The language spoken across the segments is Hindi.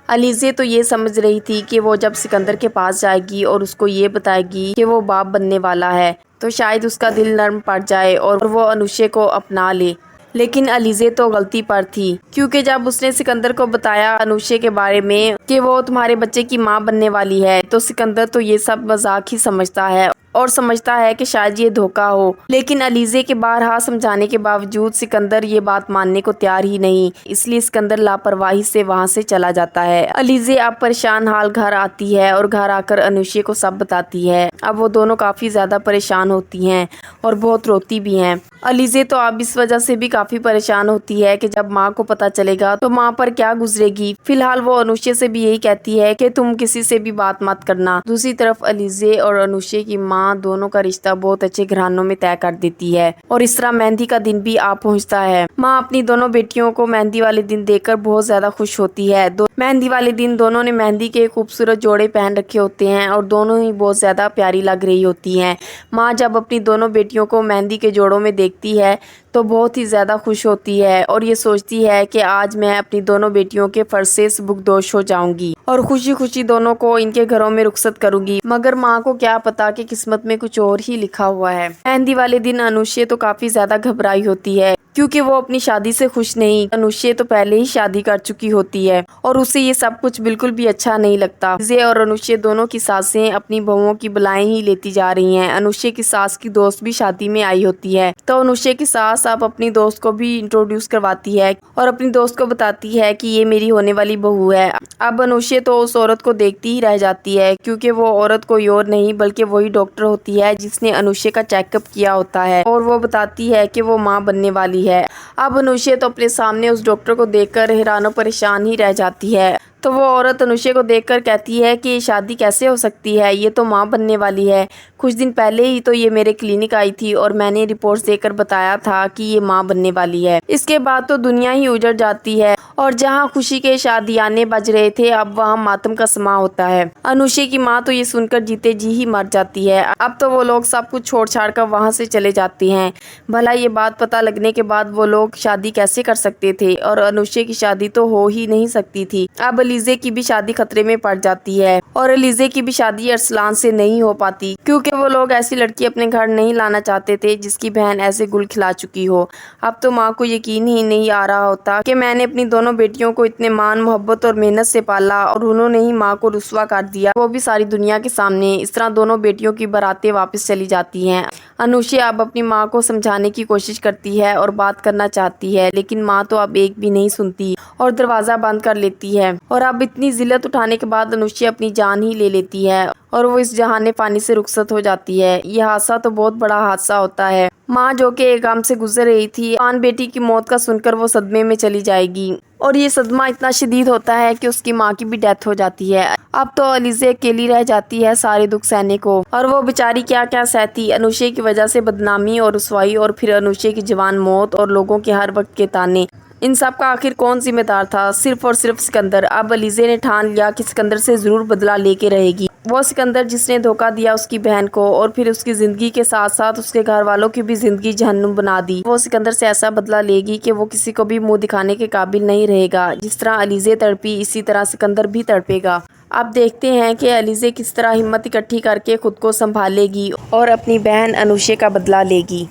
अलीज़े तो ये समझ रही थी कि वो जब सिकंदर के पास जाएगी और उसको ये बताएगी कि वो बाप बनने वाला है तो शायद उसका दिल नर्म पड़ जाए और वो अनुषे को अपना ले। लेकिन अलीज़े तो गलती पर थी, क्योंकि जब उसने सिकंदर को बताया अनुषे के बारे में कि वो तुम्हारे बच्चे की माँ बनने वाली है, तो सिकंदर तो ये सब मजाक ही समझता है और समझता है कि शायद ये धोखा हो। लेकिन अलीज़े के बारहा समझाने के बावजूद सिकंदर ये बात मानने को तैयार ही नहीं, इसलिए सिकंदर लापरवाही से वहाँ से चला जाता है। अलीज़े अब परेशान हाल घर आती है और घर आकर अनुषे को सब बताती है। अब वो दोनों काफ़ी ज़्यादा परेशान होती हैं और बहुत रोती भी हैं। अलीज़े तो अब इस वजह से भी काफ़ी परेशान होती है कि जब माँ को पता चलेगा तो माँ पर क्या गुजरेगी। फिलहाल वो अनुषे से भी यही कहती है कि तुम किसी से भी बात मत करना। दूसरी तरफ अलीज़े और अनुषे की माँ दोनों का रिश्ता बहुत अच्छे घरानों में तय कर देती है और इस तरह मेहंदी का दिन भी आ पहुंचता है। माँ अपनी दोनों बेटियों को मेहंदी वाले दिन देखकर बहुत ज्यादा खुश होती है। मेहंदी वाले दिन दोनों ने मेहंदी के खूबसूरत जोड़े पहन रखे होते हैं और दोनों ही बहुत ज्यादा प्यारी लग रही होती हैं। माँ जब अपनी दोनों बेटियों को मेहंदी के जोड़ों में देखती है तो बहुत ही ज़्यादा खुश होती है और ये सोचती है कि आज मैं अपनी दोनों बेटियों के फर्ज से सुबुकदोश हो जाऊंगी और खुशी खुशी दोनों को इनके घरों में रुखसत करूंगी। मगर माँ को क्या पता कि किस्मत में कुछ और ही लिखा हुआ है। मेहंदी वाले दिन अनुषे तो काफ़ी ज़्यादा घबराई होती है क्योंकि वो अपनी शादी से खुश नहीं। अनुषे तो पहले ही शादी कर चुकी होती है और उसे ये सब कुछ बिल्कुल भी अच्छा नहीं लगता। अलीज़े और अनुषे दोनों की सासें अपनी बहुओं की बलाएं ही लेती जा रही हैं। अनुषे की सास की दोस्त भी शादी में आई होती है तो अनुषे की सास अब अपनी दोस्त को भी इंट्रोड्यूस करवाती है और अपनी दोस्त को बताती है कि ये मेरी होने वाली बहू है। अब अनुषे तो उस औरत को देखती ही रह जाती है क्योंकि वो औरत कोई और नहीं बल्कि वही डॉक्टर होती है जिसने अनुषे का चेकअप किया होता है और वो बताती है कि वो माँ बनने वाली है। अब अनुषे तो अपने सामने उस डॉक्टर को देखकर हैरानो परेशान ही रह जाती है। तो वो औरत अनुषे को देखकर कहती है कि शादी कैसे हो सकती है, ये तो माँ बनने वाली है। कुछ दिन पहले ही तो ये मेरे क्लिनिक आई थी और मैंने रिपोर्ट्स देकर बताया था कि ये माँ बनने वाली है। इसके बाद तो दुनिया ही उजड़ जाती है और जहाँ खुशी के शादियाने बज रहे थे अब वहाँ मातम का समा होता है। अनुषे की माँ तो ये सुनकर जीते जी ही मर जाती है। अब तो वो लोग सब कुछ छोड़ छाड़ कर वहाँ से चले जाते हैं। भला ये बात पता लगने के बाद वो लोग शादी कैसे कर सकते थे और अनुषे की शादी तो हो ही नहीं सकती थी। अब अलीज़े की भी शादी खतरे में पड़ जाती है और अलीज़े की भी शादी अरसलान से नहीं हो पाती क्योंकि वो लोग ऐसी लड़की अपने घर नहीं लाना चाहते थे जिसकी बहन ऐसे गुल खिला चुकी हो। अब तो माँ को यकीन ही नहीं आ रहा होता कि मैंने अपनी दोनों बेटियों को इतने मान मोहब्बत और मेहनत से पाला और उन्होंने ही माँ को रुस्वा कर दिया, वो भी सारी दुनिया के सामने। इस तरह दोनों बेटियों की बारातें वापस चली जाती हैं। अनुषे अब अपनी माँ को समझाने की कोशिश करती है और बात करना चाहती है लेकिन माँ तो अब एक भी नहीं सुनती और दरवाज़ा बंद कर लेती है। और अब इतनी जिल्लत उठाने के बाद अनुषे अपनी जान ही ले लेती है और वो इस जहाने पानी से रुखसत हो जाती है। यह हादसा तो बहुत बड़ा हादसा होता है। माँ जो कि एक गम से गुजर रही थी, आन बेटी की मौत का सुनकर वो सदमे में चली जाएगी और ये सदमा इतना शदीद होता है कि उसकी माँ की भी डेथ हो जाती है। अब तो अलीज़े अकेली रह जाती है सारे दुख सहने को और वो बेचारी क्या क्या सहती। अनुषे की वजह से बदनामी और रुसवाई और फिर अनुषे की जवान मौत और लोगों के हर वक्त के ताने, इन सब का आखिर कौन जिम्मेदार था? सिर्फ और सिर्फ सिकंदर। अब अलीज़े ने ठान लिया कि सिकंदर से ज़रूर बदला लेके रहेगी। वो सिकंदर जिसने धोखा दिया उसकी बहन को और फिर उसकी ज़िंदगी के साथ साथ उसके घर वालों की भी ज़िंदगी जहन्नुम बना दी। वो सिकंदर से ऐसा बदला लेगी कि वो किसी को भी मुंह दिखाने के काबिल नहीं रहेगा। जिस तरह अलीज़े तड़पी इसी तरह सिकंदर भी तड़पेगा। अब देखते हैं कि अलीज़े किस तरह हिम्मत इकट्ठी करके खुद को संभालेगी और अपनी बहन अनुषे का बदला लेगी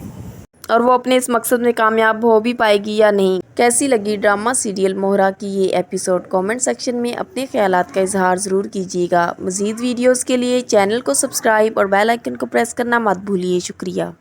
और वो अपने इस मकसद में कामयाब हो भी पाएगी या नहीं। कैसी लगी ड्रामा सीरियल मोहरा की ये एपिसोड? कमेंट सेक्शन में अपने ख्यालात का इजहार ज़रूर कीजिएगा। मज़ीद वीडियोस के लिए चैनल को सब्सक्राइब और बेल आइकन को प्रेस करना मत भूलिए। शुक्रिया।